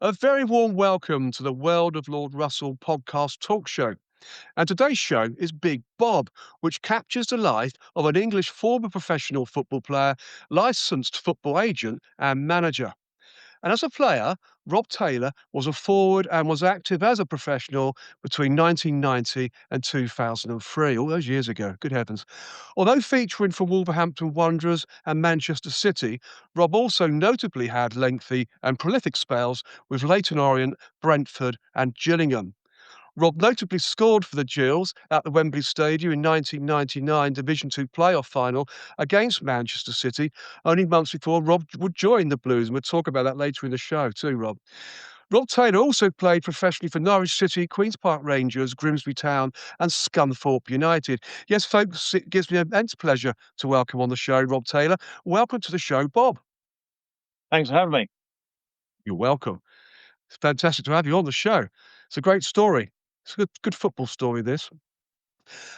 A very warm welcome to the World of Lord Russell podcast talk show. And today's show is Big Bob, which captures the life of an English former professional football player, licensed football agent, and manager. And as a player, Rob Taylor was a forward and was active as a professional between 1990 and 2003, all those years ago. Good heavens. Although featuring for Wolverhampton Wanderers and Manchester City, Rob also notably had lengthy and prolific spells with Leyton Orient, Brentford, and Gillingham. Rob notably scored for the Gills at the Wembley Stadium in 1999 Division Two playoff final against Manchester City, only months before Rob would join the Blues, and we'll talk about that later in the show too, Rob. Rob Taylor also played professionally for Norwich City, Queen's Park Rangers, Grimsby Town, and Scunthorpe United. Yes, folks, it gives me immense pleasure to welcome on the show Rob Taylor. Welcome to the show, Bob. Thanks for having me. You're welcome. It's fantastic to have you on the show. It's a great story. It's a good football story, this.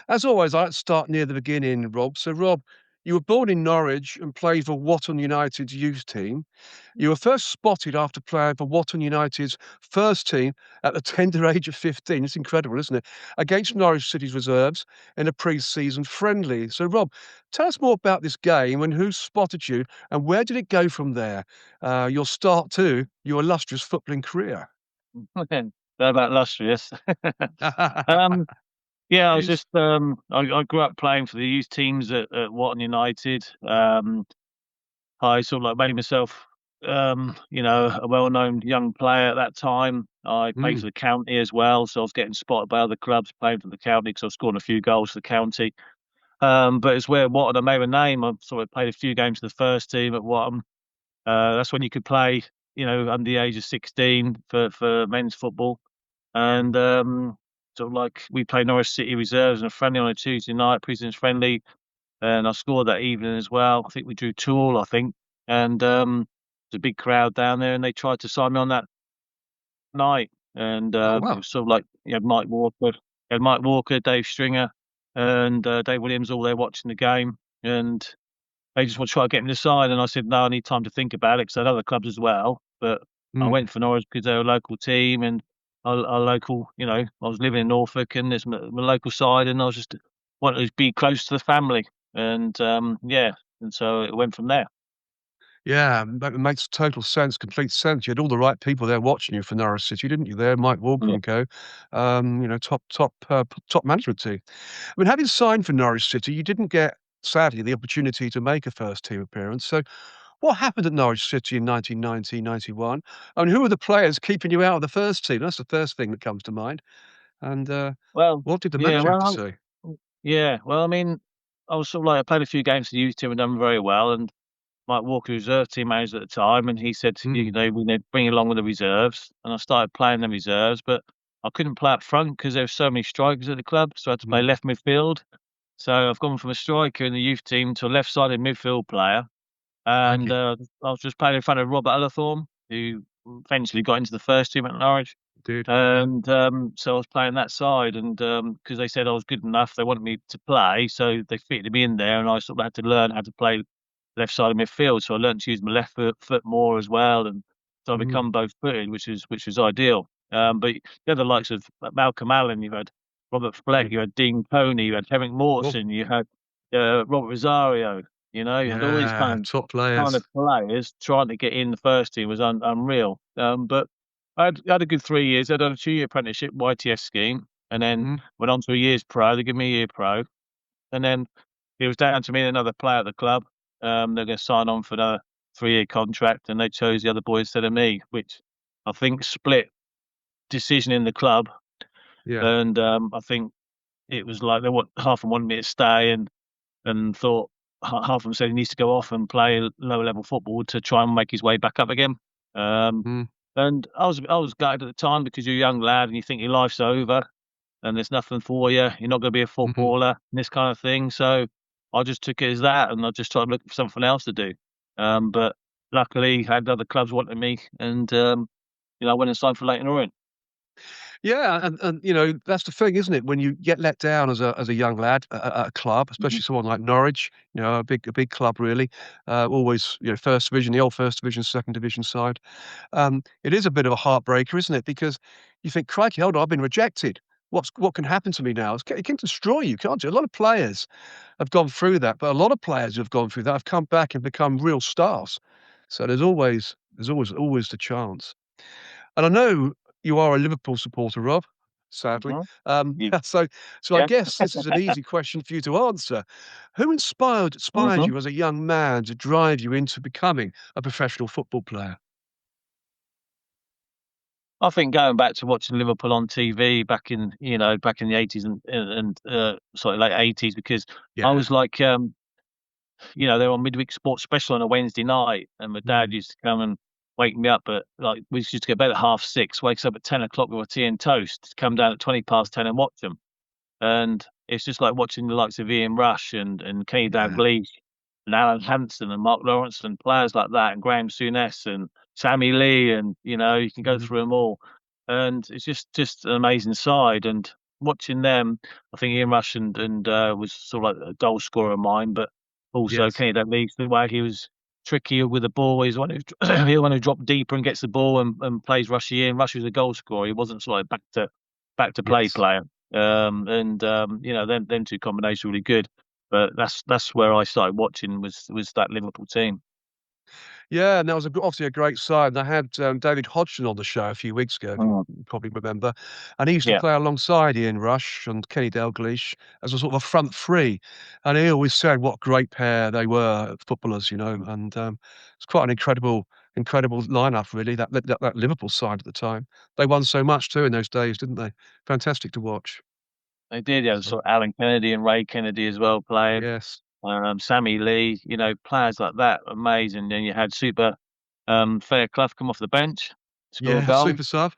As always, I like to start near the beginning, Rob. So, Rob, you were born in Norwich and played for Watton United's youth team. You were first spotted after playing for Watton United's first team at the tender age of 15. It's incredible, isn't it? Against Norwich City's reserves in a pre-season friendly. So, Rob, tell us more about this game and who spotted you and where did it go from there? Your start to your illustrious footballing career. They're about illustrious. Um, yeah, I was Yes. just I grew up playing for the youth teams at Watton United. I sort of like made myself a well-known young player at that time. I played Mm. for the county as well, so I was getting spotted by other clubs playing for the county because I was scoring a few goals for the county. But it's where Watton I made a name. I sort of played a few games for the first team at Watton. That's when you could play, under the age of 16 for men's football. And sort of like we played Norwich City reserves and a friendly on a Tuesday night, Prisons friendly, and I scored that evening as well. I think we drew 2-2, I think, and there's a big crowd down there, and they tried to sign me on that night, and Oh, it wow. was sort of like Mike Walker, Dave Stringer, and Dave Williams all there watching the game, and they just want to try to get me to sign, and I said no, I need time to think about it because I had other clubs as well, but I Mm. went for Norwich because they're a local team and our local, I was living in Norfolk and it's my local side, and I was just wanted to be close to the family, and yeah, and so it went from there. Yeah, that makes total sense, complete sense. You had all the right people there watching you for Norwich City, didn't you? There, Mike Walker Yeah. and co. Top management team. I mean, having signed for Norwich City, you didn't get, sadly, the opportunity to make a first team appearance. So, what happened at Norwich City in 1990, 91? I mean, who were the players keeping you out of the first team? That's the first thing that comes to mind. And Well, what did the yeah, manager have well, to say? yeah, well, I mean, I was sort of like I played a few games for the youth team and done very well, and Mike Walker, reserve team manager at the time, and he said, Mm, we need to bring you along with the reserves. And I started playing the reserves, but I couldn't play up front because there were so many strikers at the club, so I had to play mm, left midfield. So I've gone from a striker in the youth team to a left-sided midfield player, and crikey, I was just playing in front of Robert Ellithorne, who eventually got into the first team at Norwich. dude. And so I was playing that side, and because they said I was good enough, they wanted me to play, so they fitted me in there, and I sort of had to learn how to play left side of midfield. So I learned to use my left foot more as well, and so I Mm, become both footed, which is ideal. But you had the likes of Malcolm Allen, you had Robert Fleck, mm. you had Dean Coney, you had Henrik Oh, Morton, you had Robert Rosario. You had all these yeah, top kind players. of players trying to get in the first team was unreal. But I had a good 3 years. I done a 2-year apprenticeship YTS scheme, and then Mm, went on to a year's pro. They gave me a year pro, and then it was down to me and another player at the club. They're going to sign on for another 3-year contract, and they chose the other boy instead of me, which I think split decision in the club. yeah. And I think it was like half of them wanted me to stay, and thought half of them said he needs to go off and play lower level football to try and make his way back up again. Um, Mm, and I was gutted at the time because you're a young lad and you think your life's over and there's nothing for you. You're not going to be a mhm. footballer and this kind of thing. So I just took it as that, and I just tried looking for something else to do. But luckily, had other clubs wanting me, and I went and signed for Leyton Orient. Yeah, and that's the thing, isn't it? When you get let down as a young lad at a club, Mhm. especially someone like Norwich, a big club really, always, first division, the old first division, second division side. It is a bit of a heartbreaker, isn't it? Because you think, crikey, hold on, I've been rejected. What can happen to me now? It can destroy you, can't it? A lot of players have gone through that, but a lot of players who've gone through that have come back and become real stars. So there's always the chance. And I know you are a Liverpool supporter, Rob, sadly. Mhm. Um, You so so I yeah. guess this is an easy question for you to answer. Who inspired Mhm. you as a young man to drive you into becoming a professional football player? I think going back to watching Liverpool on TV back in the '80s and sort of late '80s, because I Yeah. was like, they're on midweek sports special on a Wednesday night, and my dad Mm. used to come and wake me up at like we used to get to bed at 6:30, wakes up at 10 o'clock with a tea and toast, come down at 10 and watch them. And it's just like watching the likes of Ian Rush and Kenny Yeah. Dalglish and Alan Hansen and Mark Lawrence and players like that, and Graham Souness and Sammy Lee, and you can go Mhm. through them all. And it's just an amazing side. And watching them, I think Ian Rush and was sort of like a goal scorer of mine, but also Yes. Kenny Dalglish, the way he was trickier with the ball. He's the one who he's the one who dropped deeper and gets the ball and plays Rushy in. Rushy was a goal scorer. He wasn't sort of back to play Yes. player. Them two combinations were really good. But that's where I started watching was that Liverpool team. Yeah, and that was obviously a great side. And I had David Hodgson on the show a few weeks ago, if you Mm. probably remember, and he used to Yeah, play alongside Ian Rush and Kenny Dalglish as a sort of a front three, and he always said what a great pair they were, footballers, and it's quite an incredible lineup, really. That Liverpool side at the time, they won so much too in those days, didn't they? Fantastic to watch. they did. Yeah, So sort of Alan Kennedy and Ray Kennedy as well playing. yes, Sammy Lee, players like that, amazing. Then you had super Fairclough come off the bench, score a yeah, goal. super sub,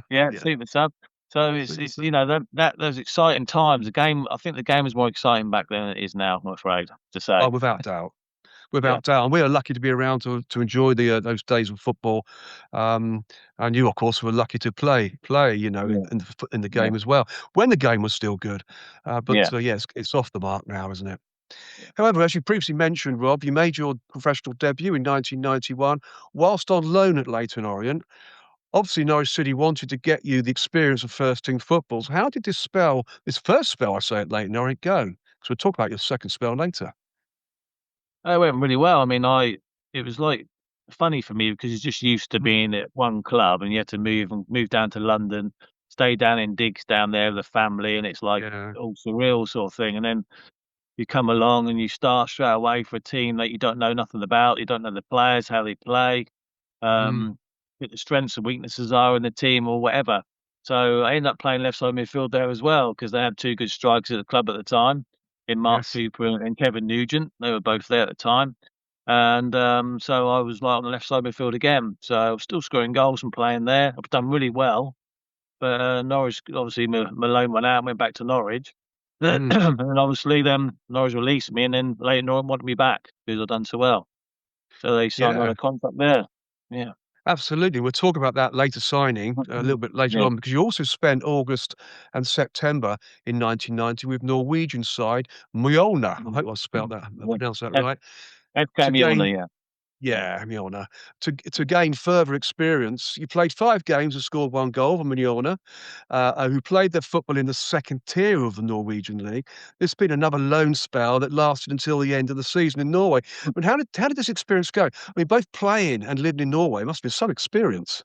Yeah, yeah, super sub. So it's super it's sub. that those exciting times. The game, I think the game was more exciting back then than it is now. I'm afraid to say. Oh, without doubt. Yeah, Without doubt, and we are lucky to be around to enjoy those days of football, um, and you, of course, were lucky to play, yeah, in the yeah, game as well, when the game was still good. yeah. Yes, it's off the mark now, isn't it? Yeah. However, as you previously mentioned, Rob, you made your professional debut in 1991 whilst on loan at Leyton Orient. Obviously, Norwich City wanted to get you the experience of first-team football. So how did this first spell, I say, at Leyton Orient go? Because 'Cause we'll talk about your second spell later. It went really well. I mean, it was like funny for me because you're just used to Mhm. being at one club and you had to move down to London, stay down in digs down there with the family, and it's like Yeah. all surreal sort of thing. And then you come along and you start straight away for a team that you don't know nothing about. You don't know the players, how they play, Mm. what the strengths and weaknesses are in the team or whatever. So I ended up playing left side midfield there as well because they had two good strikers at the club at the time, in Mark Yes. Cooper and Kevin Nugent. They were both there at the time. And so I was like on the left side midfield again. So I was still scoring goals and playing there. I've done really well. But Norwich, obviously, my loan went out and went back to Norwich. Mm. And obviously, then Norwich released me, and then Leyton Orient wanted me back because I'd done so well. So they signed on Yeah. a contract there. Yeah. Absolutely. We'll talk about that later signing a little bit later Yeah. on because you also spent August and September in 1990 with Norwegian side Mjolnir. I hope I spelled that, I Yeah. pronounced that F right. To FK gain, yeah. Yeah. yeah, Mjolnir. To gain further experience, you played 5 games and scored 1 goal for Mjolnir, who played their football in the second tier of the Norwegian league. This has been another loan spell that lasted until the end of the season in Norway. But how did this experience go? I mean, both playing and living in Norway must have been some experience.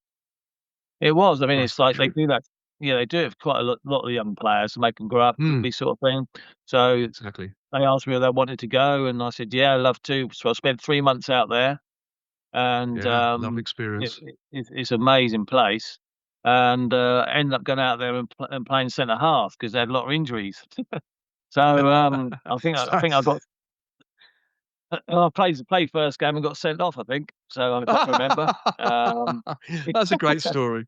It was. I mean, Across it's the like they country. do that. Yeah, they do it for quite a lot of young players to make them grow up Mm, quickly, sort of thing. So exactly. they asked me if they wanted to go, and I said, "Yeah, I'd love to." So I spent 3 months out there, and Yeah, lovely experience. it's an amazing place. And ended up going out there and playing centre half because they had a lot of injuries. So I think I got I played first game and got sent off. I think so. If I can remember. That's a great story.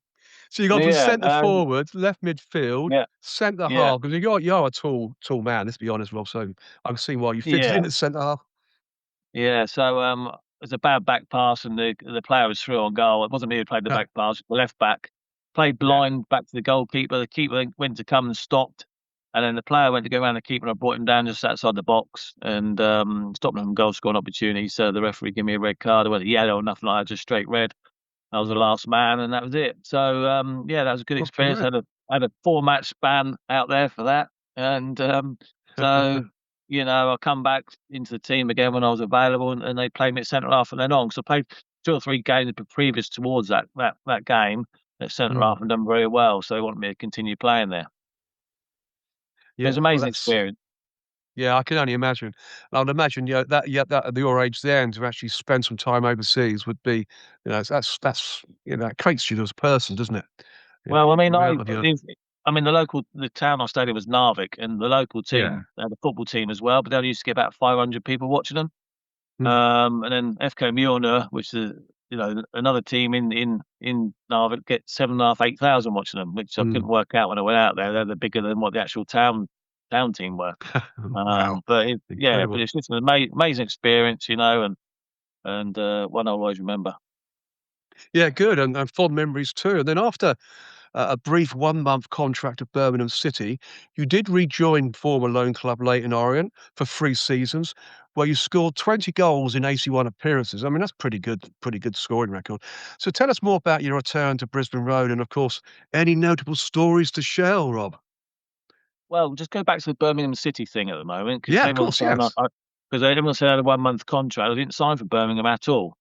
So you gone from Yeah, centre forward, left midfield, yeah, centre yeah, half, 'cause you're a tall man, let's be honest, Rob, so I can see why you fitted yeah, in at centre half. yeah. So it was a bad back pass, and the player was through on goal. It wasn't me who played the back pass, the left back. played Yeah. blind back to the goalkeeper. The keeper then went to come and stopped, and then the player went to go around the keeper, and I brought him down just outside the box and stopped him from goal scoring opportunity. So the referee gave me a red card. I went yellow or nothing like that, just straight red. I was the last man, and that was it. So yeah, that was a good Well, experience. great. Had a 4 match span out there for that, and so I come back into the team again when I was available, and they played me at centre half and then on. So I played 2 or 3 games previous towards that game at centre half Mm. and done very well. So they wanted me to continue playing there. It was Yeah. an Well, amazing that's experience. yeah. I can only imagine. I'd imagine that at your age then to actually spend some time overseas would be, that's it creates you as a person, doesn't it? Yeah. Well, I mean, You're out of your the town I stayed in was Narvik, and the local yeah. team, they had a football team as well, but they only used to get about 500 people watching them. Mm. And then FK Mjolnir, which is another team in Narvik, get 7,500, 8,000 watching them, which I Mm. couldn't work out when I went out there. They're bigger than what the actual town team were. Wow. But Incredible. it's just an amazing experience, and one I'll always remember. Yeah, good, and fond memories too. And then after a brief 1-month contract at Birmingham City, you did rejoin former loan club Leyton Orient for 3 seasons, where you scored 20 goals in 81 appearances. I mean, that's pretty good scoring record. So tell us more about your return to Brisbane Road and, of course, any notable stories to share, Rob? Well, just go back to the Birmingham City thing at the moment, because Yeah, of everyone's course, saying yes. because everyone said I had a 1 month contract. I didn't sign for Birmingham at all.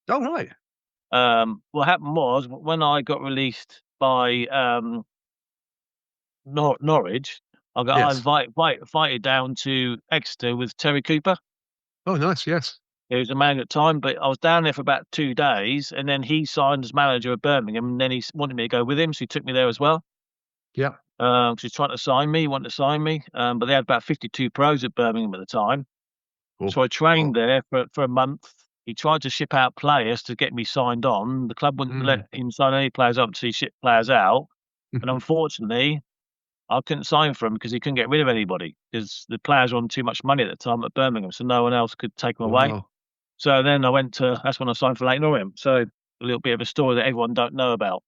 Oh, right. What happened was when I got released by Norwich, I Yes. invited down to Exeter with Terry Cooper. Oh, nice, yes. He was a man at the time, but I was down there for about 2 days, and then he signed as manager of Birmingham, and then he wanted me to go with him, so he took me there as well. Yeah. 'Cause he's trying to sign me, he wanted to sign me, but they had about 52 pros at Birmingham at the time. Cool. So I trained there for a month. He tried to ship out players to get me signed on. The club wouldn't Mm. let him sign any players up until he shipped players out. And unfortunately, I couldn't sign for him because he couldn't get rid of anybody because the players were on too much money at the time at Birmingham, so no one else could take them away. Wow. So then that's when I signed for Leyton Orient. So a little bit of a story that everyone don't know about.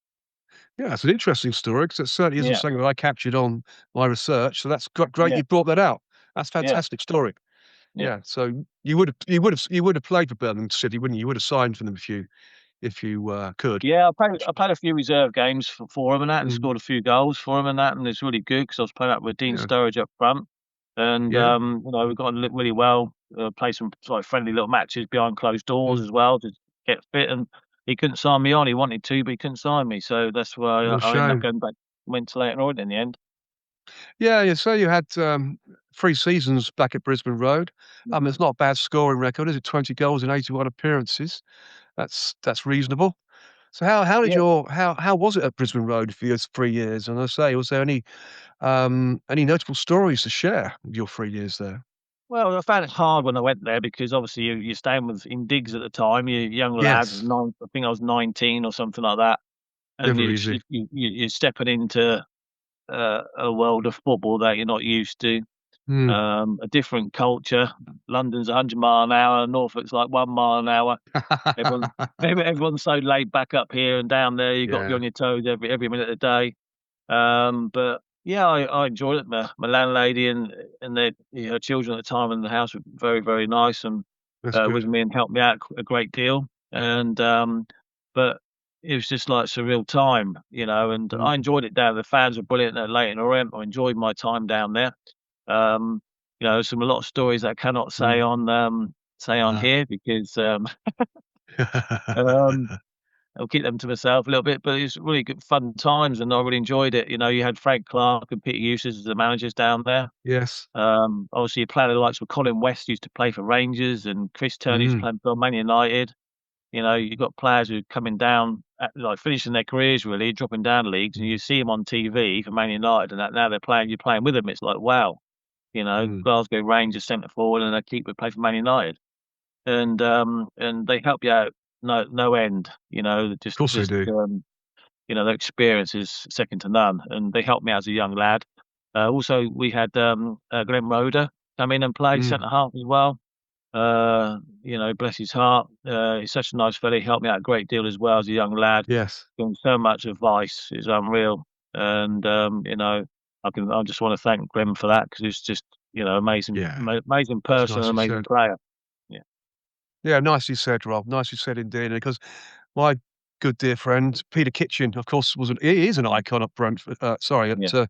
Yeah, it's an interesting story because it certainly isn't Yeah, something that I captured on my research. So that's great yeah, you brought that out. That's a yeah, fantastic story. yeah. Yeah, so you would have played for Birmingham City, wouldn't you? You would have signed for them if you could. Yeah, I played a few reserve games for him and that, and Mm, scored a few goals for him and that, and it's really good because I was playing up with Dean yeah, Sturridge up front, and yeah, we got on really well. Played some like friendly little matches behind closed doors mm, as well to get fit, and he couldn't sign me on. He wanted to, but he couldn't sign me, so that's why what a I ended up shame. going back, went to Leyton Orient in the end. Yeah, yeah, so you had, 3 seasons back at Brisbane Road. Mhm. It's not a bad scoring record, is it? 20 goals in 81 appearances. That's reasonable. So how did Yeah. your how was it at Brisbane Road for those 3 years? And I say, was there any notable stories to share with your 3 years there? Well, I found it hard when I went there because obviously you're staying in digs at the time. You're young lads. Yes, I think I was 19 or something like that, and never easy. you're stepping into a world of football that you're not used to. Mm. A different culture. London's 100 mile an hour. Norfolk's like 1 mile an hour. Everyone, everyone's so laid back up here, and down there you got to be Yeah. on your toes every minute of the day. But yeah, I enjoyed it. My landlady and her children at the time in the house were very, very nice and That's with good. me and helped me out a great deal. And but it was just like surreal time, and I Mm, enjoyed it down. The fans were brilliant at Leyton Orient. I enjoyed my time down there. Um, a lot of stories that I cannot say mm. on Ah. here because um, I'll keep them to myself a little bit, but it's really good fun times, and I really enjoyed it. You had Frank Clark and Peter Eustace as the managers down there. Yes. Obviously, you play the likes of Colin West used to play for Rangers, and Chris Turner used to Mm, play for Man United. You've got players who are coming down, like finishing their careers really, dropping down leagues, and mm, you see them on TV for Man United, and that now you're playing with them. It's like wow, mm. Glasgow Rangers centre forward, and a keeper play for Man United, and they help you out no end. Of course they do. Their experience is second to none, and they helped me as a young lad. Also, we had Glenn Roeder come in and play Mm. centre half as well. Bless his heart. He's such a nice fella. He helped me out a great deal as well as a young lad. Yes. Given so much advice. It's unreal. And I just want to thank Grim for that because he's just, amazing, Yeah. amazing That's person and nicely amazing said. player. Yeah, Yeah, nicely said, Rob. Nicely said indeed. Because my good dear friend Peter Kitchen, of course, he is an icon at Brentford. Sorry, yeah,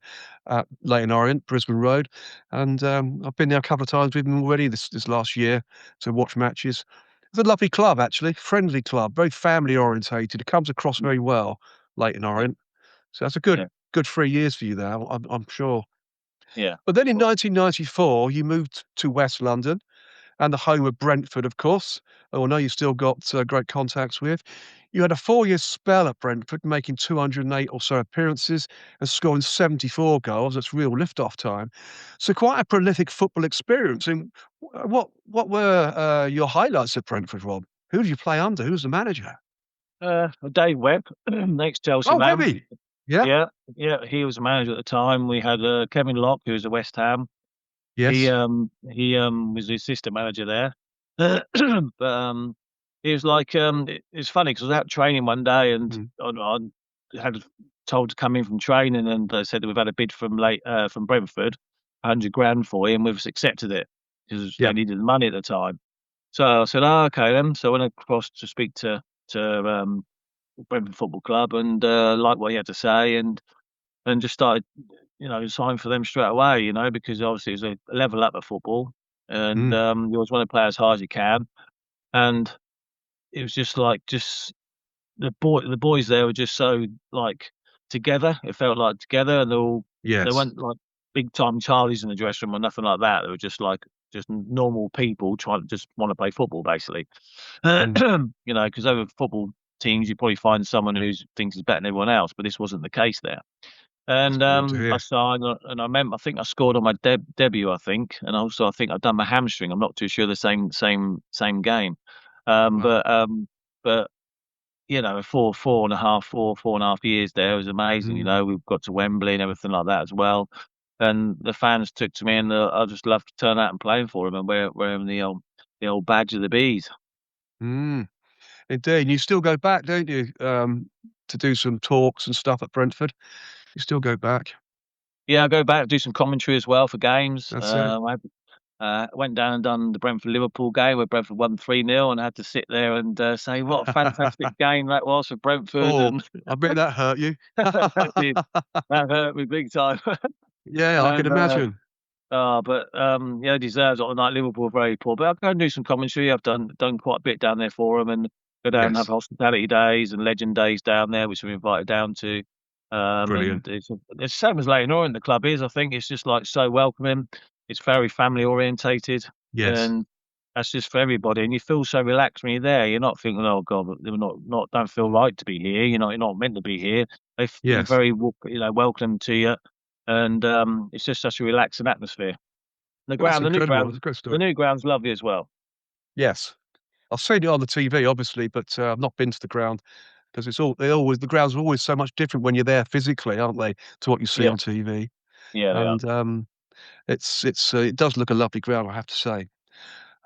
at Leyton Orient, Brisbane Road, and I've been there a couple of times with him already this last year to watch matches. It's a lovely club, actually, friendly club, very family orientated. It comes across very well, Leyton yeah, Orient. So that's a yeah, good 3 years for you there, I'm sure. yeah. But then in Well, 1994, you moved to West London and the home of Brentford, of course, who I know you've still got great contacts with. You had a 4-year spell at Brentford, making 208 or so appearances and scoring 74 goals. That's real lift-off time. So quite a prolific football experience. And what were your highlights at Brentford, Rob? Who did you play under? Who was the manager? Dave Webb, ex-Chelsea Oh, man. Webby. Yeah. Yeah, yeah, he was a manager at the time. We had Kevin Locke, who was at West Ham. He Yes. was the assistant manager there. But he was like it's funny because I was out training one day and Mm. I had told to come in from training and they said that we've had a bid from Brentford, 100 grand for him. We've accepted it because they Yeah. needed the money at the time. So I said, "Oh, okay then." So I went across to speak to Brentford Football Club and liked what he had to say and just started sign for them straight away, because obviously it's a level up at football, and Mm. you always want to play as hard as you can. And it was just like the boys there were just so like together. It felt like together, and they Yes. weren't like big time Charlies in the dressing room or nothing like that. They were just like just normal people trying to just want to play football, basically. Mm. Because over football teams, you probably find someone who thinks he's better than everyone else, but this wasn't the case there. That's And brilliant to I hear. signed, and I remember, I think I scored on my debut, I think, and also I think I've done my hamstring. I'm not too sure the same game, um, Wow. but um, but 4.5 years there was amazing. Mm. We've got to Wembley and everything like that as well, and the fans took to me, and I just loved to turn out and play for them and wear 'em the old badge of the bees. Mm. Indeed. And you still go back, don't you, to do some talks and stuff at Brentford? You still go back. Yeah, I go back do some commentary as well for games. That's it. Went down and done the Brentford Liverpool game where Brentford won 3-0, and I had to sit there and say what a fantastic game that was for Brentford, Oh, and I bet that hurt you. that did that hurt me big time. Yeah, I can and imagine. but yeah, deserves it. Like Liverpool are very poor, but I'll go and do some commentary. I've done quite a bit down there for them, and go down and have Yes, hospitality days and legend days down there, which we're invited down to. And brilliant. it's the same as Leyton Orient. The club is. I think it's just like so welcoming. It's very family orientated, Yes, and that's just for everybody. And you feel so relaxed when you're there. You're not thinking, "Oh God, they're not don't feel right to be here." You're not meant to be here. They're yes. very welcome to you, and it's just such a relaxing atmosphere. The That's ground, the new incredible. That's ground, a great the story. new ground's lovely as well. Yes. I've seen it on the TV, obviously, but I've not been to the ground because the grounds are always so much different when you're there physically, aren't they, to what you see Yeah, on TV. yeah, they are. And it does look a lovely ground, I have to say.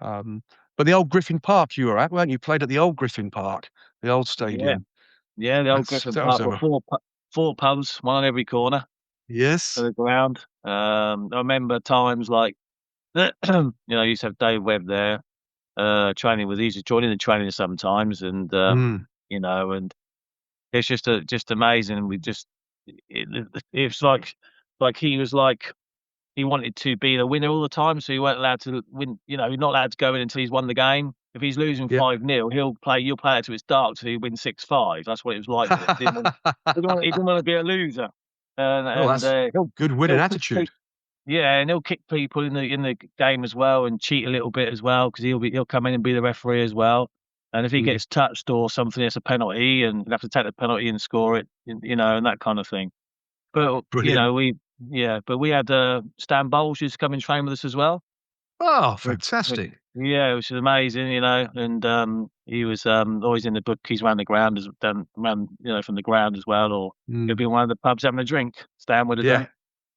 Um, but the old Griffin Park you were at, weren't you? Played at the old Griffin Park, the old Yeah, stadium. yeah. The old Griffin That was Park were ever. four pubs, one on every corner of Yes. the ground. I remember times like, I used to have Dave Webb there, training with. He used to join in the training sometimes, and Mm. and it's just amazing. It's like he was like he wanted to be the winner all the time, so he weren't allowed to win. You're not allowed to go in until he's won the game. If he's losing Yeah. 5-0, you'll play it till it's dark till he wins 6-5. That's what it was like with him. He didn't want to be a loser, and Oh, and that's uh, he'll good winning he'll kick attitude. yeah, and he'll kick people in the game as well and cheat a little bit as well because he'll come in and be the referee as well. And if he Mm. gets touched or something, it's a penalty, and he'll have to take the penalty and score it, and that kind of thing. But Brilliant. we had Stan Bowles used to come and train with us as well. Oh, Which fantastic. yeah, which is amazing, and he was always in the bookies around the ground as down around from the ground as well, or he'd Mm. be in one of the pubs having a drink. Stan would have Yeah, done,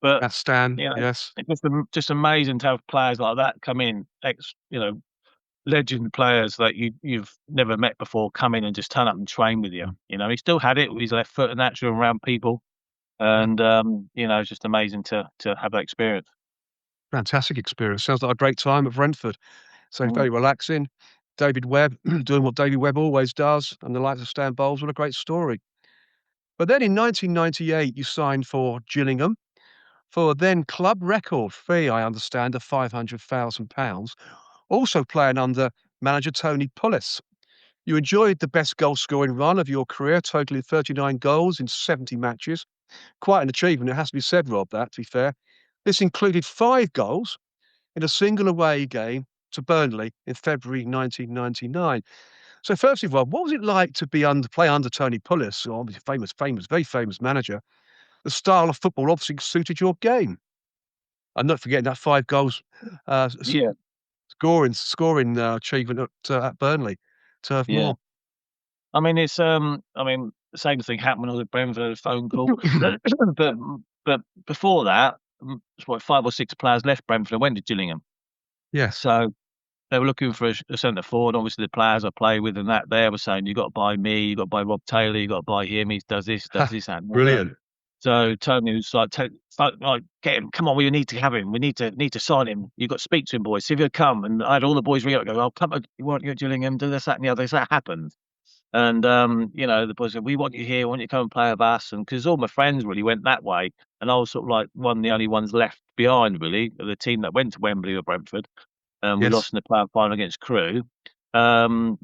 but that's Stan. you know, Yes. it's just amazing to have players like that come in, legend players that you've never met before come in and just turn up and train with you. You know, he still had it with his left foot and natural around people, and you know, it's just amazing to have that experience. Fantastic experience. Sounds like a great time at Brentford. So Mm. very relaxing. David Webb doing what David Webb always does, and the likes of Stan Bowles. What a great story. But then in 1998, you signed for Gillingham for a then club record fee, I understand, of £500,000, also playing under manager Tony Pulis. You enjoyed the best goal scoring run of your career, totaling 39 goals in 70 matches. Quite an achievement, it has to be said, Rob, that, to be fair. This included 5 goals in a single away game to Burnley in February 1999. So, firstly, Rob, what was it like to play under Tony Pulis, obviously very famous manager? The style of football obviously suited your game. And not forgetting that 5 goals Yeah, scoring achievement at Burnley, Turf yeah. Moor. I mean, the same thing happened when I was at Brentford. I had a phone call, but but before that, it's what 5 or 6 players left Brentford and went to Gillingham. Yes. So they were looking for a centre forward. Obviously, the players I play with and that they were saying, "You got to buy me. You got to buy Rob Taylor. You got to buy him. He does this, that, and the other." Brilliant. So Tony was like, like, get him. Come on, we need to have him. We need to sign him. You got to speak to him, boys. See if he'll come." And I had all the boys ring up, and go, "Oh, come, you want you at Gillingham? Do this, that, and the other." So that happened. And, you know, the boys said, "We want you here. We want you to come and play with us." And because all my friends really went that way, and I was sort of like one of the only ones left behind, really, of the team that went to Wembley or Brentford. We Yes. lost in the playoff final against Crewe. They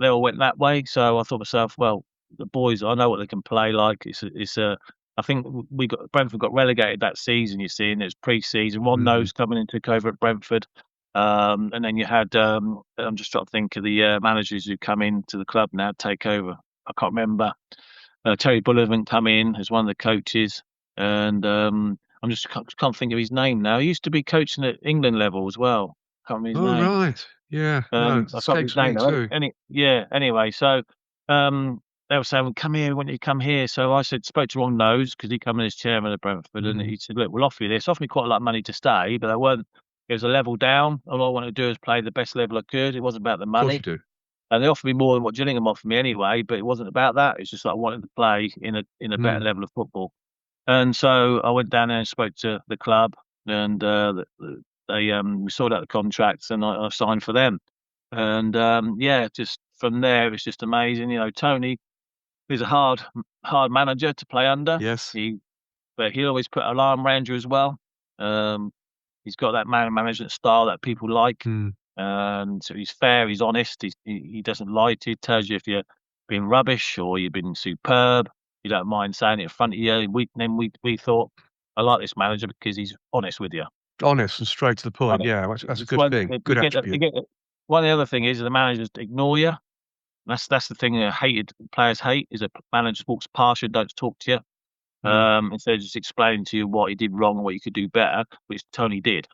all went that way. So I thought to myself, well, the boys, I know what they can play like. I think Brentford got relegated that season, you see, and it was pre-season. Ron Mhm. Nose coming in, took over at Brentford. And then you had, I'm just trying to think of the managers who come into the club now, take over. I can't remember. Terry Bullivan come in as one of the coaches, and I'm just can't think of his name now. He used to be coaching at England level as well. Can't remember his Oh, name. right. Yeah. No, it I can't remember his escapes name me now. too. Yeah. Anyway, so um, they were saying, "Well, come here. We want you to come here." So I spoke to Ron Nose because he come in as chairman of Brentford, and Mhm. he said, "Look, we'll offer you this. Offer me quite a lot of money to stay, but I weren't. It was a level down. All I wanted to do is play the best level I could. It wasn't about the Of course you money." do. And they offered me more than what Gillingham offered me anyway, but it wasn't about that. It's just that I wanted to play in a better Mm. level of football. And so I went down there and spoke to the club, and they we sorted out the contracts, and I signed for them. And yeah, just from there, it's just amazing. You know, Tony is a hard manager to play under. Yes. But he always put an arm around you as well. Um, he's got that man management style that people like. Mm. And so he's fair, he's honest, he doesn't lie to you, tells you if you're being rubbish or you've been superb. You don't mind saying it in front of you. We thought, I like this manager because he's honest with you. Honest and straight to the point. Honest. Yeah, that's a It's good one thing. you Good get attribute. one of the other thing is the managers ignore you. That's the thing that hated players hate is a manager walks past you and don't talk to you. Mm. Instead of just explaining to you what he did wrong and what you could do better, which Tony did.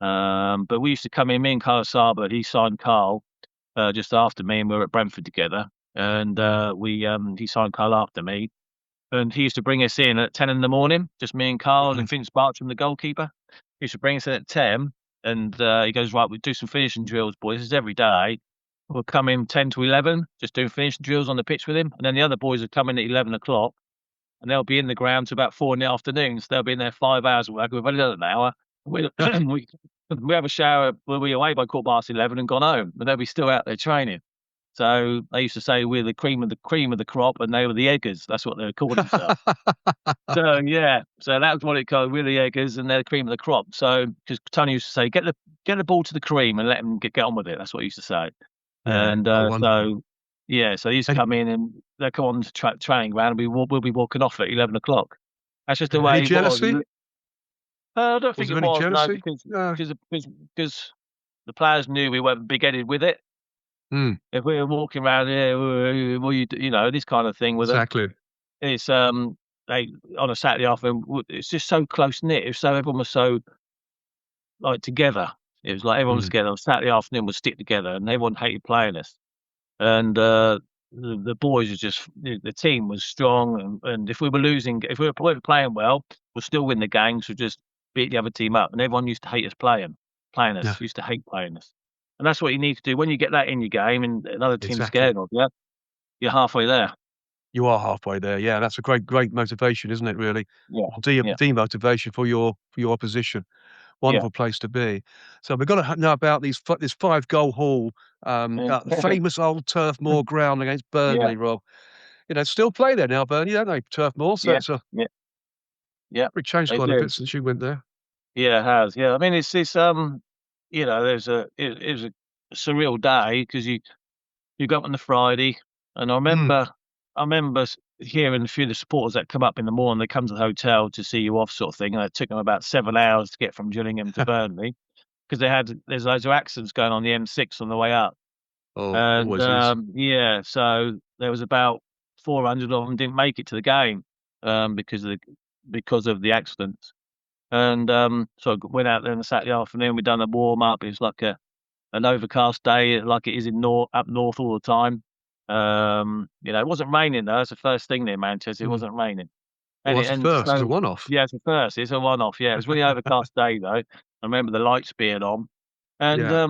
But we used to come in, me and Carl Saba, he signed Carl just after me, and we were at Brentford together. And he signed Carl after me, and he used to bring us in at 10 in the morning, just me and Carl and Right. Vince Bartram, the goalkeeper. He used to bring us in at 10, and he goes, "Right, we'll do some finishing drills, boys. This is every day. We'll come in 10 to 11, just doing finishing drills on the pitch with him, and then the other boys would come in at 11 o'clock, and they'll be in the ground to about 4 in the afternoon. So they'll be in there 5 hours of work. We've only done an hour. We we have a shower. We'll be away by 11:15 and gone home, but they'll be still out there training. So they used to say we're the cream of the crop, and they were the eggers. That's what they called themselves. So yeah, so that's what it called. We're the eggers, and they're the cream of the crop. So because Tony used to say, get the ball to the cream and let them get on with it. That's what he used to say. Yeah. And Oh, wonderful. so yeah, so they used to And come in and they'll come on to training ground, and we'll be walking off at 11 o'clock. That's just the any way he was. jealousy? I don't Was think there it any was no, jealousy? because No. because because the players knew we weren't big-headed with it. Mm. If we were walking around here, well, you know, this kind of thing with them, Exactly. it's they on a Saturday afternoon, it's just so close knit. It's so everyone was so like together. It was like everyone was Mm. together. On Saturday afternoon, would stick together, and everyone hated playing us. And the boys are just the team was strong, and if we were losing, if we weren't playing well, we'll still win the games. We just beat the other team up, and everyone used to hate us playing Yeah. us. Used to hate playing us. And that's what you need to do when you get that in your game, and another team's Exactly. scared of you. You're halfway there. You are halfway there. Yeah, that's a great motivation, isn't it, really? Yeah, Or yeah, demotivation for your opposition. yeah. Wonderful place to be. So we've got to know about this 5-goal haul, Yeah, at the famous old Turf Moor ground against yeah, Burnley, Rob. Still play there now, Burnley, don't they? Turf Moor, so yeah, it's a yeah, yeah. probably changed They quite a do. bit since you went there. Yeah, it has. Yeah, I mean, there's it was a surreal day because you go up on the Friday, and Mm. I remember hearing a few of the supporters that come up in the morning. They come to the hotel to see you off, sort of thing, and it took them about 7 hours to get from Gillingham to Burnley because there's loads of accidents going on the M6 on the way up. Oh, And, always is. yeah, so there was about 400 of them didn't make it to the game, because of the accidents. And, so I went out there on a Saturday afternoon, we done a warm up. It was like an overcast day like it is in up north all the time. It wasn't raining though. It's the first thing near Manchester. It Mm. wasn't raining. Well, And that's a first. It's a one-off. yeah, it's a first. It's a one-off. Yeah, it was really overcast day though. I remember the lights being on, and Yeah.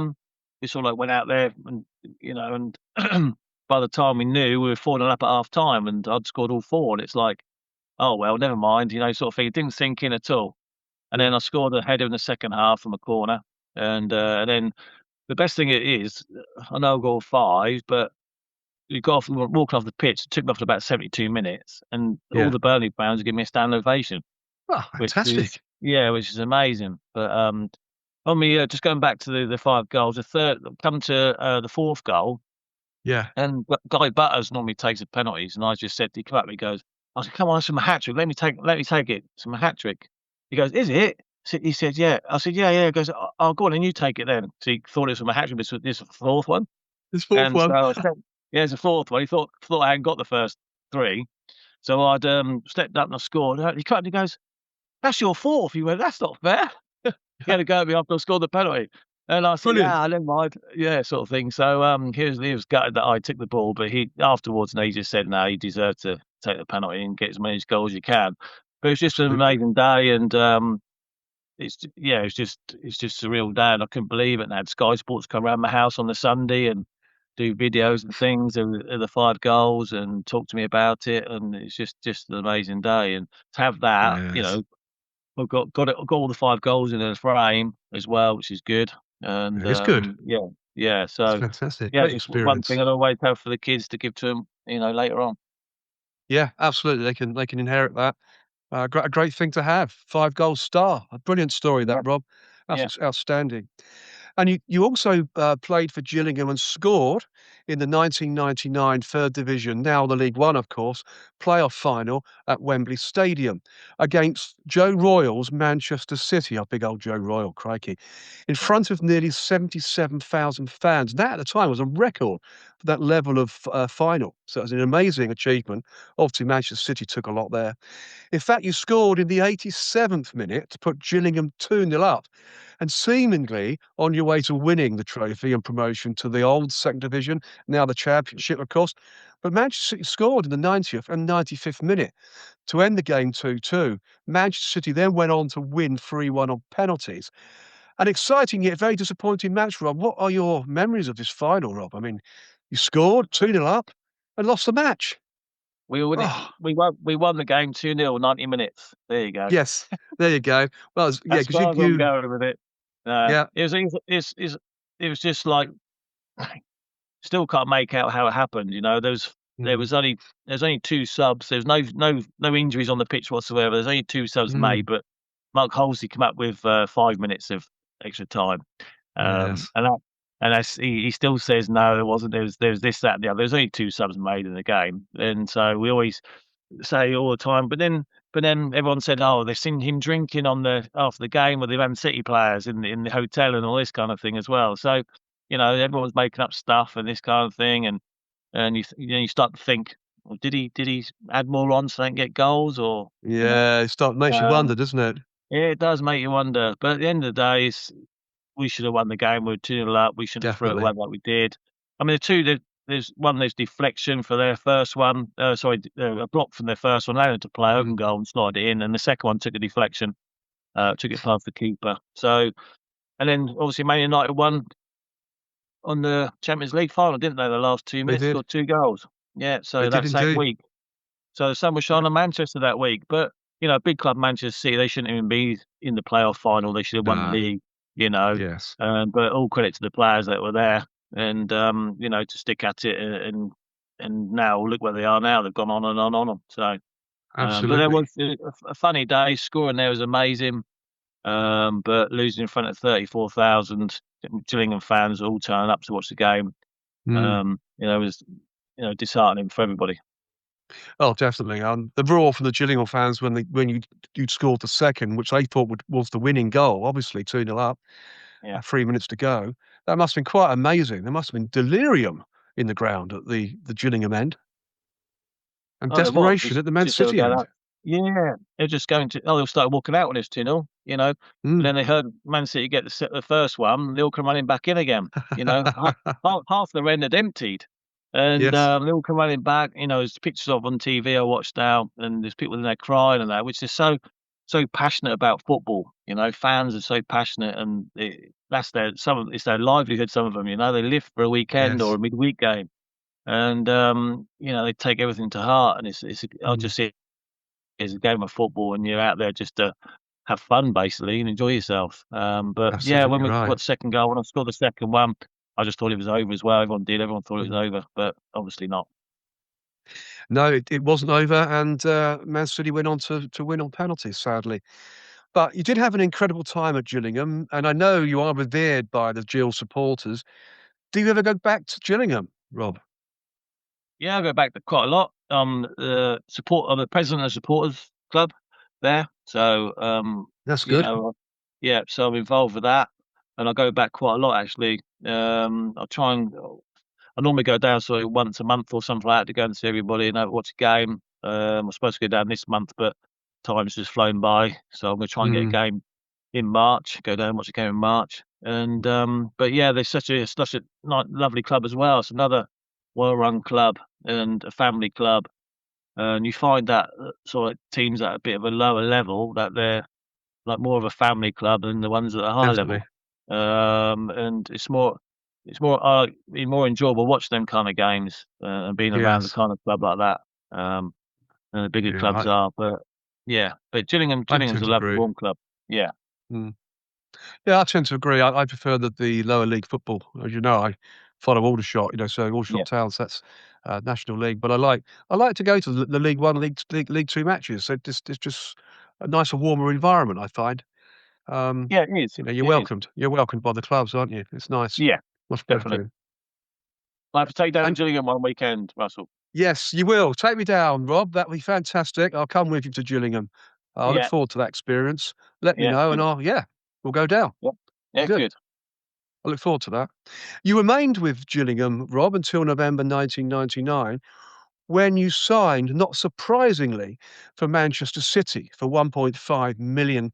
we sort of like went out there, and and by the time we knew, we were 4-0 up at half time, and I'd scored all four, and it's like, oh well, never mind, sort of thing. It didn't sink in at all. And Yeah. then I scored a header in the second half from a corner, and then the best thing it is, I know I got 5, but you got off, walked off the pitch. It took me off to about 72 minutes, and all Yeah. the Burnley fans give me a standing ovation, Oh, which fantastic. is amazing. But on me, just going back to the 5 goals, the third come to the fourth goal, Yeah. and Guy Butters normally takes the penalties, and I just said he come up, he goes, I said, "Come on, it's from a hat trick. Let me take it. It's from a hat trick." He goes, "Is it?" He said, "Yeah." I said, "Yeah, yeah." He goes, "Oh, go on, and you take it then." So he thought it was from a hat trick. This is the fourth one. This fourth And so one. I stepped yeah, it's a fourth one. He thought I hadn't got the first 3. So I'd, stepped up and I scored. He cut and he goes, "That's your fourth." He went, "That's not fair." He had a go at me after I scored the penalty. And I said, Brilliant. "Ah, never mind." Yeah, sort of thing. So, he was gutted that I took the ball, but he afterwards, he just said, "No, you deserve to take the penalty and get as many goals as you can." But it's just an Absolutely. amazing day, and, it's just a real day, and I couldn't believe it. And I had Sky Sports come around my house on the Sunday and do videos and things of the 5 goals and talk to me about it, and it's just an amazing day. And to have that, Yes. we've got all the 5 goals in a frame as well, which is good. And, It is good. yeah, yeah, It's so, fantastic. yeah, Great just one thing experience. I'd always have for the kids to give to them, later on. Yeah, absolutely. They can inherit that. A great thing to have. 5 goal star. A brilliant story that, Yeah, Rob. yeah. Outstanding. And you also played for Gillingham and scored in the 1999 Third Division, now the League One, of course, playoff final at Wembley Stadium against Joe Royal's Manchester City. Oh, big old Joe Royal, crikey. In front of nearly 77,000 fans. That at the time was a record for that level of final. So it was an amazing achievement. Obviously, Manchester City took a lot there. In fact, you scored in the 87th minute to put Gillingham 2-0 up, and seemingly on your way to winning the trophy and promotion to the old second division, now the championship, of course. But Manchester City scored in the 90th and 95th minute to end the game 2-2. Manchester City then went on to win 3-1 on penalties. An exciting yet very disappointing match, Rob. What are your memories of this final, Rob? I mean, you scored 2-0 up and lost the match. We won it Oh, we won the game 2-0, 90 minutes. There you go. yes. There you go. Well, yeah, As because you far as I'm you going with it. No, yeah. it was just like still can't make out how it happened, there Mm, was only there's only 2 subs. There's no injuries on the pitch whatsoever. There's only 2 subs made, mm, but Mark Halsey come up with, 5 minutes of extra time. yes. And that and that's he still says, "No, there wasn't. There was this, that, and the other." There's only 2 subs made in the game, and so we always say all the time. But then everyone said, "Oh, they've seen him drinking on the after the game with the Man City players in the hotel and all this kind of thing as well." So, everyone's making up stuff and this kind of thing, and you start to think, well, did he add more on so they can get goals or Yeah, makes you wonder, um, doesn't it? yeah, it does make you wonder. But at the end of the day, we should have won the game. We were 2-0 up. We shouldn't have threw it away Definitely. like we did. I mean, there's deflection for their first one. Sorry, a block from their first one. They had to play open Mm. goal and slide it in, and the second one took a deflection, took it past the keeper. So, and then obviously Man United won on the Champions League final, didn't they? The last 2 They minutes, did. scored 2 goals. Yeah, They so did that same indeed. week. So the sun was Yeah. shining on Manchester that week. But, big club Manchester City, they shouldn't even be in the playoff final. They should have won the Nah. league, you know. Yes. But all credit to the players that were there and, to stick at it and now look where they are now. They've gone on and on and on. So, but there Absolutely. was a funny day. Scoring there was amazing. But losing in front of 34,000 Gillingham fans all turning up to watch the game, Mm. was, disheartening for everybody. Oh, definitely. The roar from the Gillingham fans when you'd scored the second, which they thought was the winning goal, obviously 2-0 up, Yeah. 3 minutes to go. That must have been quite amazing. There must have been delirium in the ground at the Gillingham end, and Oh, there was desperation at the Man just they were City going end. out. Yeah, they're just going to. Oh, they'll start walking out when it's 2-0, and Mm. then they heard Man City get the first one. They all come running back in again. Half the end had emptied, and Yes. they all come running back. There's pictures of on TV I watched now, and there's people in there crying and that, which is so passionate about football. Fans are so passionate, and it's their livelihood. Some of them, they live for a weekend or Yes. a midweek game. And, they take everything to heart, and I Mm. just see it as a game of football, and you're out there just to have fun basically and enjoy yourself. But yeah, when Absolutely we right. got the second goal, when I scored the second one, I just thought it was over as well. Everyone did. Everyone thought it was Mm. over, but obviously not. No, it wasn't over, and Man City went on to win on penalties, sadly. But you did have an incredible time at Gillingham, and I know you are revered by the Gill supporters. Do you ever go back to Gillingham, Rob? Yeah, I go back to quite a lot. I'm the president of the supporters club there. So, That's you good. know, yeah, so I'm involved with that, and I go back quite a lot actually. I normally go down sort of once a month or something like that to go and see everybody and watch a game. I'm supposed to go down this month, but time's just flown by, so I'm gonna try and get a Mm. game in March. Go down and watch a game in March, and but yeah, they're such a lovely club as well. It's another well-run club and a family club, and you find that sort of teams at a bit of a lower level that they're like more of a family club than the ones at a higher Definitely. level. And it's more enjoyable watching them kind of games and being around the Yes. kind of club like that than the bigger Yeah, clubs are. But yeah, but I Gillingham's tend a to lovely agree. warm club. Yeah, Mm. Yeah, I tend to agree. I prefer the lower league football. As you know, I follow Aldershot, so Aldershot yeah, Towns, that's National League. But I like to go to the League One, League Two matches. So it's just a nicer, warmer environment, I find. Um, yeah. It is. you're It is. welcomed. You're welcomed by the clubs, aren't you? It's nice. Yeah, Much better definitely. feeling. I have to take down And Gillingham one weekend, Russell. yes, you will. Take me down, Rob. That'd be fantastic. I'll come with you to Gillingham. I look Yeah, forward to that experience. Let me yeah, know, and good. yeah, we'll go down. Yeah, yeah, Good. good. I look forward to that. You remained with Gillingham, Rob, until November 1999, when you signed, not surprisingly, for Manchester City for £1.5 million,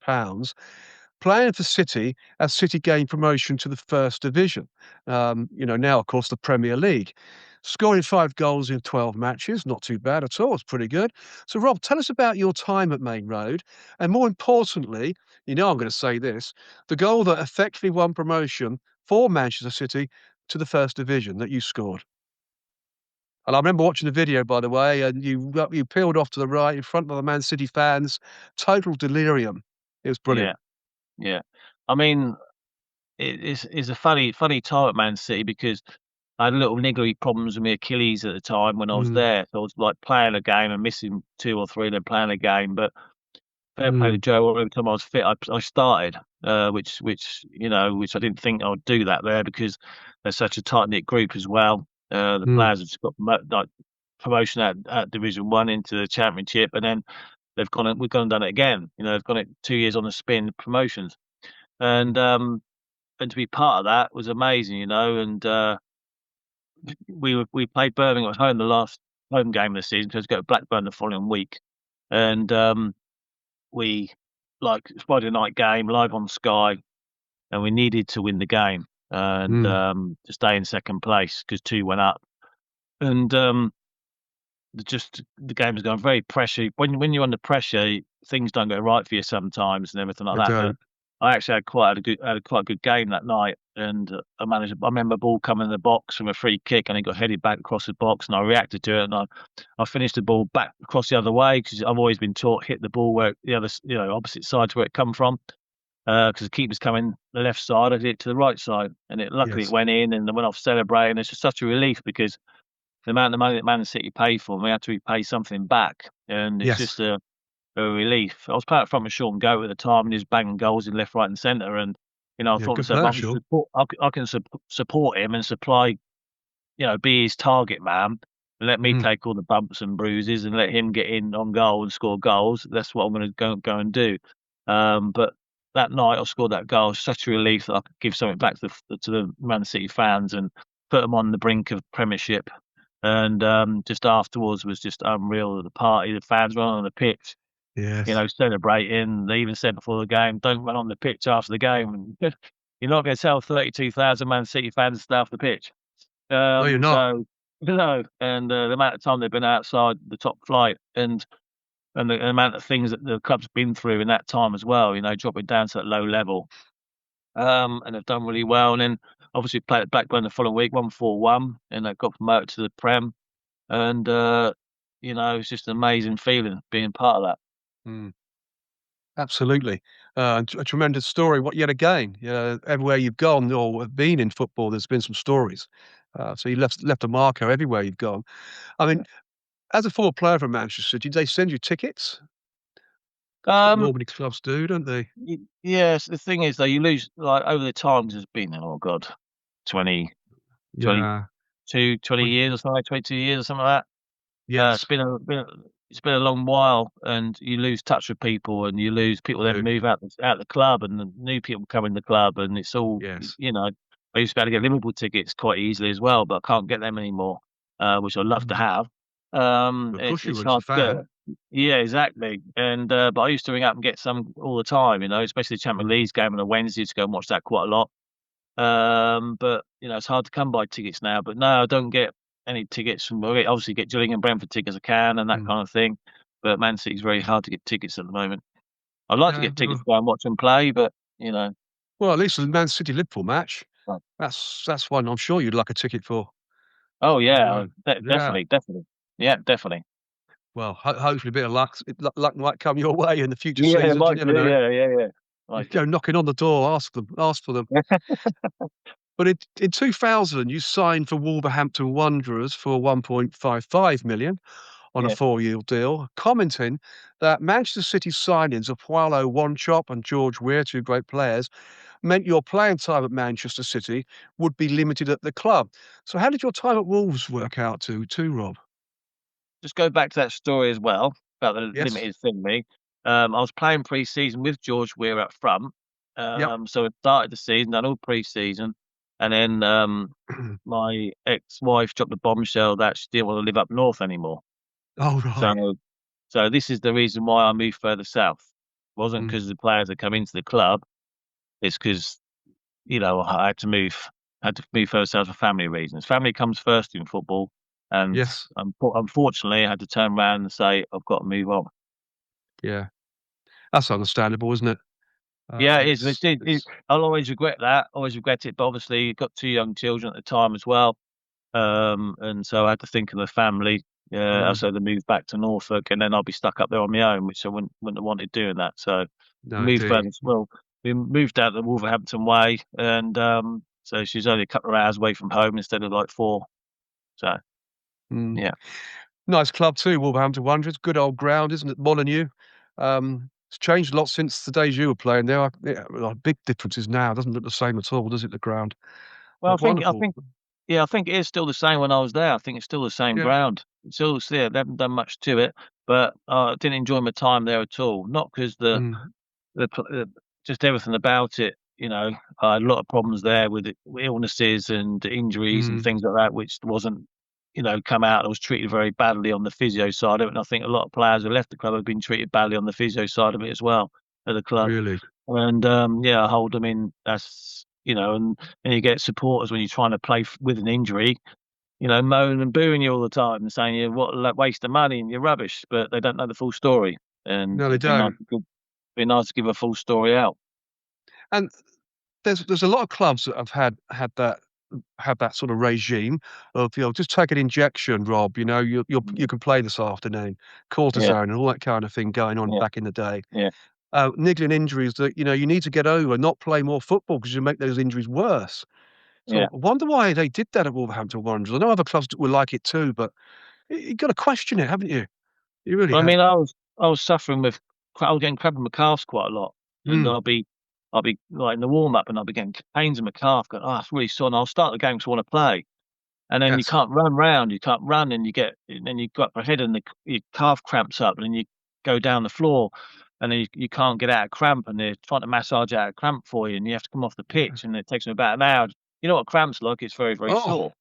playing for City as City gained promotion to the First Division. Now, of course, the Premier League. Scoring 5 goals in 12 matches, not too bad at all. It's pretty good. So, Rob, tell us about your time at Main Road, and more importantly, I'm going to say this: the goal that effectively won promotion for Manchester City to the First Division that you scored. And I remember watching the video, by the way, and you peeled off to the right in front of the Man City fans. Total delirium. It was Yeah, brilliant. yeah. I mean, it's a funny time at Man City because I had little niggly problems with my Achilles at the time when I was Mm, there. So I was like playing a game and missing 2 or 3, then playing a game. But fair play to mm, Joe. Every time I was fit, I started, which I didn't think I would do that there because they're such a tight knit group as well. The mm, players have just got like promotion at Division One into the Championship, and then we've gone and done it again. They've gone it 2 years on the spin promotions, and to be part of that was amazing. And we played Birmingham at home the last home game of the season because we go to Blackburn the following week, and we like Friday night game live on Sky, and we needed to win the game and mm. to stay in second place because 2 went up, and the game was going very pressure. When you're under pressure, things don't go right for you sometimes and everything like I that. But don't. I actually had quite a good game that night, and I remember a ball coming in the box from a free kick, and it got headed back across the box, and I reacted to it, and I finished the ball back across the other way because I've always been taught hit the ball where the other, opposite side to where it come from. Because the keeper's coming the left side, I did it to the right side, and luckily it Yes. went in, and I went off celebrating. It's just such a relief because the amount of money that Man City paid for me, I had to repay something back, and it's Yes. just a relief. I was playing front with Sean Goat at the time, and he was banging goals in left, right, and centre. And I Yeah, thought to good myself, player, Sean. I can support him and supply, be his target man, and let me Mm. take all the bumps and bruises, and let him get in on goal and score goals. That's what I'm going to go and do. But that night I scored that goal. It was such a relief that I could give something back to the Man City fans and put them on the brink of Premiership. And just afterwards was just unreal. The party, the fans were on the pitch, Yes. celebrating. They even said before the game, "Don't run on the pitch after the game." And you're not going to tell 32,000 Man City fans to stay off the pitch. No, you're not. So and the amount of time they've been outside the top flight, and the amount of things that the club's been through in that time as well. Dropping down to that low level, and they've done really well. And then obviously played at Blackburn the following week, won 4-1, and they got promoted to the Prem. And it's just an amazing feeling being part of that. Mm. Absolutely. A tremendous story. What yet again, everywhere you've gone or have been in football, there's been some stories. So you left a marker everywhere you've gone. I mean, as a former player for Manchester, did they send you tickets? That's what Um, normally clubs do, don't they? yes, the thing is though, you lose like over the times has been, oh God, 20, twenty Yeah. two, 20 When years or something, 22 years or something like that. yes, It's been a long while, and you lose touch with people, and you lose people. you Then do. move out the club, and the new people come in the club, and it's all Yes. I used to be able to get Liverpool tickets quite easily as well, but I can't get them anymore, which I'd love to Mm. have. Of course you It's would as a hard to get. fan. Yeah, exactly. And but I used to ring up and get some all the time, especially the Champions Mm. League game on a Wednesday to go and watch that quite a lot. But it's hard to come by tickets now. But no, I don't get any tickets from. I obviously get Gillingham and Brentford tickets I can and that Mm. kind of thing. But Man City's very hard to get tickets at the moment. I'd like to Yeah, get tickets well to go and watch them play, but you know, well, at least the Man City Liverpool match, well, that's one I'm sure you'd like a ticket for. oh Yeah. yeah, Yeah. definitely, yeah, definitely. Well, hopefully a bit of luck might come your way in the future Yeah, it seasons, you might never do. know. Yeah, yeah, yeah. You Might do. go knocking on the door, ask for them. But in 2000, you signed for Wolverhampton Wanderers for 1.55 million on a Yeah. 4-year deal, commenting that Manchester City's signings of Paulo Wanchop and George Weah, two great players, meant your playing time at Manchester City would be limited at the club. So how did your time at Wolves work out too, Rob? Just go back to that story as well about the Yes. limited thingy. I was playing pre-season with George Weah up front. Yep. So it started the season, done all pre-season, and then my ex-wife dropped a bombshell that she didn't want to live up north anymore. Oh, right. So, so this is the reason why I moved further south. It wasn't Mm. because the players had come into the club. It's because I had to move further south for family reasons. Family comes first in football, and Yes. unfortunately, I had to turn around and say I've got to move on. Yeah. That's understandable, isn't it? Yeah, it is. It's I'll always regret that. Always regret it. But obviously, you've got two young children at the time as well, and so I had to think of the family. mm, So they moved back to Norfolk, and then I'll be stuck up there on my own, which I wouldn't have wanted doing that. So no, moved indeed. further. Well, we moved out the Wolverhampton way, and so she's only a couple of hours away from home instead of like 4. So Mm. yeah. Nice club too, Wolverhampton Wanderers. Good old ground, isn't it? Molineux. It's changed a lot since the days you were playing there. Yeah, well, big differences now. It doesn't look the same at all, does it, the ground? Well, But wonderful. yeah, I think it is still the same when I was there. I think it's still the same Yeah. ground. It's still yeah, they haven't done much to it, but I didn't enjoy my time there at all. Not because Mm, the pl- just everything about it. I had a lot of problems there with illnesses and injuries and mm, things like that, which wasn't, come out. I was treated very badly on the physio side of it, and I think a lot of players who left the club have been treated badly on the physio side of it as well at the club. really. And yeah, I hold them in. That's and you get supporters when you're trying to play with an injury, moaning and booing you all the time and saying you what a waste of money and you're rubbish, but they don't know the full story. And No, they it'd be nice don't. to give a full story out. And there's a lot of clubs that have had that sort of regime of, just take an injection, Rob, you Mm. can play this afternoon, Yeah, cortisone and all that kind of thing going on yeah, back in the day. yeah, Niggling injuries that, you need to get over, not play more football because you make those injuries worse. yeah. So I wonder why they did that at Wolverhampton Wanderers. I know other clubs will like it too, but you got to question it, haven't you? You really Well, I have. mean, I was suffering with I was getting cramp in my calves quite a lot, and Mm, I'll be like in the warm up, and I'll be getting pains in my calf. Going, oh, it's really sore. And I'll start the game because I want to play, and then you yes. can't run round, you can't run, and then you got your head and your calf cramps up, and then you go down the floor, and then you can't get out of cramp, and they're trying to massage out a cramp for you, and you have to come off the pitch, and it takes them about an hour. You know what cramps like? It's very, very Oh, sore.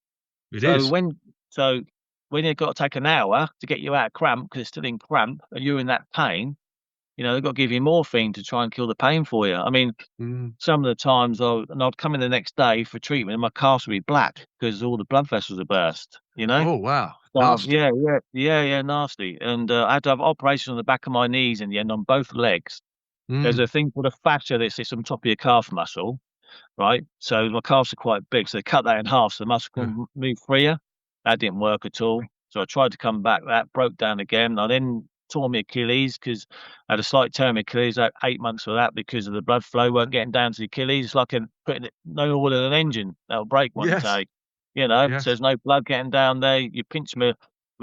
it So is. when so when you've got to take an hour to get you out of cramp because it's still in cramp and you're in that pain, they've got to give you morphine to try and kill the pain for you. I mean, Mm. some of the times I'd come in the next day for treatment and my calves would be black because all the blood vessels are burst, you know? Oh, wow. So Nasty. yeah, nasty. And I had to have operation on the back of my knees in the end on both legs. There's Mm. a thing called a fascia that sits on top of your calf muscle, right? So my calves are quite big, so they cut that in half so the muscle Yeah. can move freer. That didn't work at all. So I tried to come back, that broke down again. I then tore my Achilles because I had a slight tear in my Achilles, like 8 months for that because of the blood flow weren't getting down to the Achilles. It's like putting no oil in an engine. That'll break one Yes. day, So Yes. there's no blood getting down there. You pinch my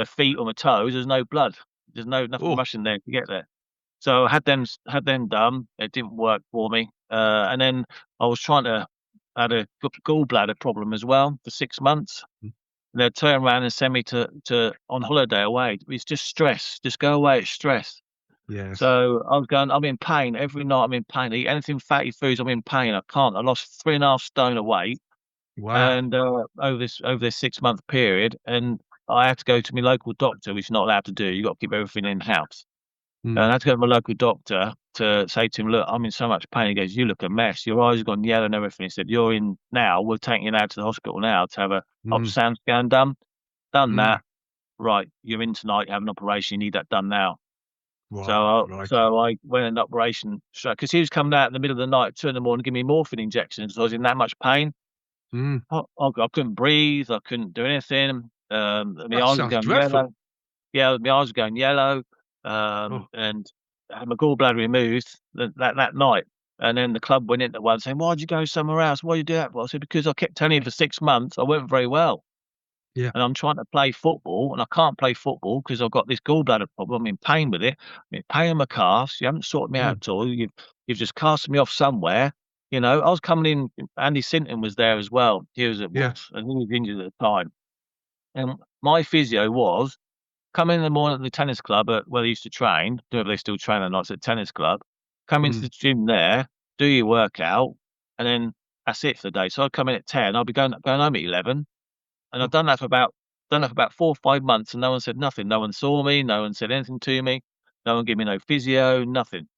feet or my toes, there's no blood. There's nothing Oh, rushing there to get there. So I had them done. It didn't work for me. And then I was trying to I had a gallbladder problem as well for 6 months. mm, And they'd turn around and send me to on holiday away. It's just stress. Just go away, it's stress. yes. So I was going, I'm in pain every night. I'm in pain. Eat anything fatty foods. I'm in pain. I can't. I lost 3.5 stone of weight, Wow. and over this 6 month period, and I had to go to my local doctor, which you're not allowed to do. You got to keep everything in house. And Mm. I had to go to my local doctor to say to him, "Look, I'm in so much pain." He goes, "You look a mess. Your eyes have gone yellow and everything." He said, "You're in now. We're taking you now to the hospital now to have a Mm. ultrasound scan done. Done Mm. that. Right, you're in tonight. You have an operation. You need that done now." Right. Crikey. So I went in an operation because he was coming out in the middle of the night, 2 in the morning, giving me morphine injections. I was in that much pain. Mm. I couldn't breathe. I couldn't do anything. My That eyes were sounds going dreadful. yellow. Yeah, my eyes were going yellow, Oh, and I had my gallbladder removed that night. And then the club went into one saying, "Why'd you go somewhere else? Why'd you do that for?" I said, "Because I kept telling you for 6 months I weren't very well, yeah. and I'm trying to play football, and I can't play football because I've got this gallbladder problem. I'm in pain with it. I'm in pain in my calves. You haven't sorted me out Mm. at all. You've just cast me off somewhere." I was coming in. Andy Sinton was there as well. He was at Yeah. Wolves, and he was injured at the time. And my physio was come in the morning at the tennis club where they used to train, don't know if they still train or not, it's a tennis club. Come into Mm. the gym there, do your workout, and then that's it for the day. So I'd come in at 10, I'll be going home at 11. And I've Oh, done that for about 4 or 5 months, and no one said nothing. No one saw me, no one said anything to me, no one gave me no physio, nothing.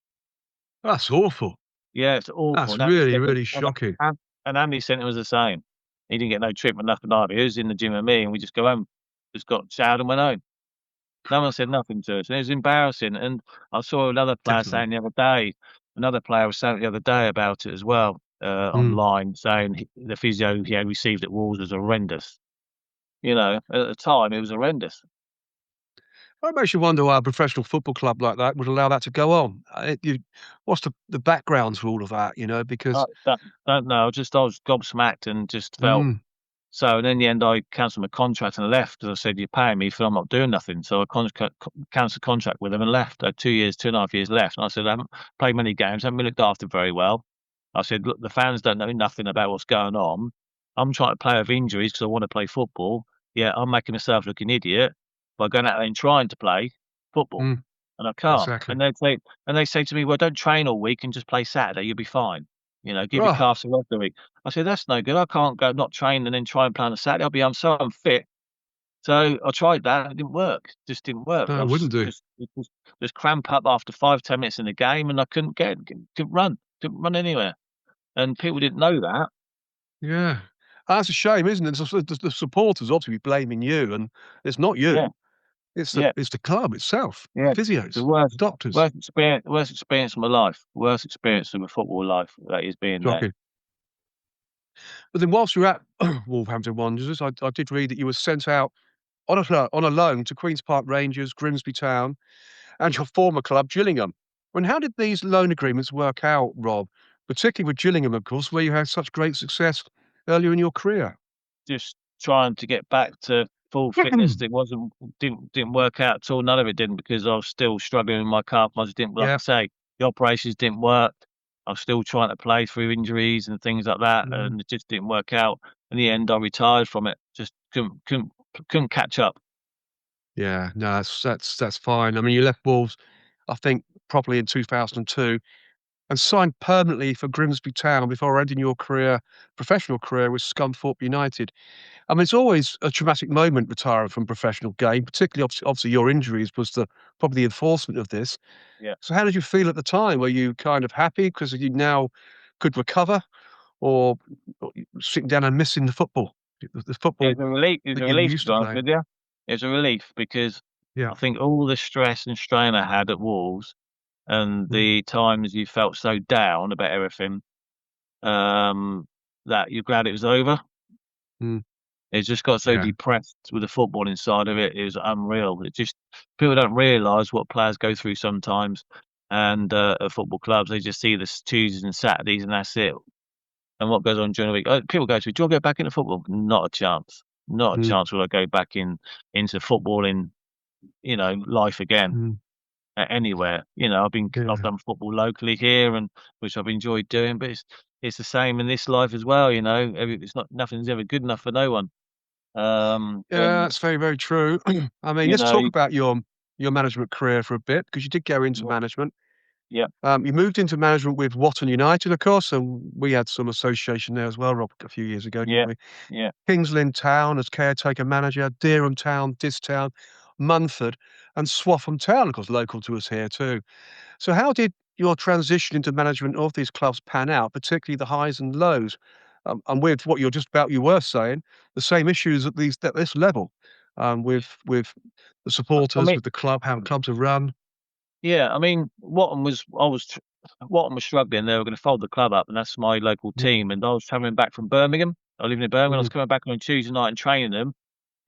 that's awful. Yeah, it's awful. That's And Andy really, Sinton really shocking. and Andy Sinton was the same. He didn't get no treatment, nothing either. He was in the gym with me, and we just go home, just got showered and went home. No one said nothing to us, and it was embarrassing. And I saw Definitely. another player was saying the other day about it as well, Mm. online, saying the physio he had received at Wolves was horrendous. At the time, it was horrendous. Well, it makes you wonder why a professional football club like that would allow that to go on. What's the backgrounds for all of that, I because don't know. I was gobsmacked and just felt mm, so. And in the end, I cancelled my contract and left because I said, "You're paying me for I'm not doing nothing." So I cancelled contract with them and left. I had 2 years, 2.5 years left. And I said, "I haven't played many games. I haven't been looked after very well." I said, "Look, the fans don't know nothing about what's going on. I'm trying to play with injuries because I want to play football. Yeah, I'm making myself look an idiot by going out there and trying to play football, mm, and I can't." exactly. And they say to me, "Well, don't train all week and just play Saturday. You'll be fine. Give your Oh, calves a rest the week." I said, "That's no good. I can't go not train and then try and play on a Saturday. I'm so unfit." So I tried that. It didn't work. Just didn't work. no, I it was wouldn't do. just cramp up after 5, 10 minutes in the game, and I couldn't run anywhere. And people didn't know that. Yeah. That's a shame, isn't it? The supporters obviously be blaming you, and it's not Yeah, you. Yeah, it's the club itself, yeah. The physios, worst, doctors. worst experience of my life. Worst experience of my football life. That is being there. Shocking. But then whilst you're at Wolverhampton Wanderers, I did read that you were sent out on a loan to Queen's Park Rangers, Grimsby Town, and your former club, Gillingham. And how did these loan agreements work out, Rob? Particularly with Gillingham, of course, where you had such great success earlier in your career. Just trying to get back to full fitness. It didn't work out at all. None of it didn't because I was still struggling with my calf muscle. Didn't like I Yeah. say, the operations didn't work. I was still trying to play through injuries and things like that, Mm. and it just didn't work out. In the end, I retired from it. Just couldn't catch up. Yeah, no, that's fine. I mean, you left Wolves, I think, probably in 2002, and signed permanently for Grimsby Town before ending your career, professional career with Scunthorpe United. I mean, it's always a traumatic moment retiring from professional game, particularly obviously your injuries was probably the enforcement of this. Yeah. So how did you feel at the time? Were you kind of happy because you now could recover, or sitting down and missing the It was football a relief. It was that a you relief, to used be to honest play? with you. It was a relief because Yeah. I think all the stress and strain I had at Wolves and Mm, the times you felt so down about everything, um, that you're glad it was over. mm, It just got so yeah. depressed with the football inside of it. It was unreal. It just people don't realise what players go through sometimes, and at football clubs they just see the Tuesdays and Saturdays and that's it. And what goes on during the week? People go to me, "Do you want to go back into football?" Not a chance. Not a Mm, chance will I go back into footballing, life again mm, anywhere. I've yeah. done football locally here, and which I've enjoyed doing, but it's the same in this life as well. It's not nothing's ever good enough for no one. Yeah, And that's very, very true. I mean, you let's talk know, about your management career for a bit because you did go into yeah, management. yeah, You moved into management with Watton United, of course, and we had some association there as well, Rob, a few years ago, didn't yeah, we? yeah. Kings Lynn Town as caretaker manager, Dereham Town, Distown, Munford, and Swaffham Town, of course, local to us here too. So how did your transition into management of these clubs pan out, particularly the highs and lows? And with what you were saying, the same issues at this level, with the I supporters, mean, with the club, how clubs are run. yeah, I mean, Watton was struggling. They were going to fold the club up, and that's my local Mm, team. And I was coming back from Birmingham. I live in Birmingham. I was mm, coming back on a Tuesday night and training them,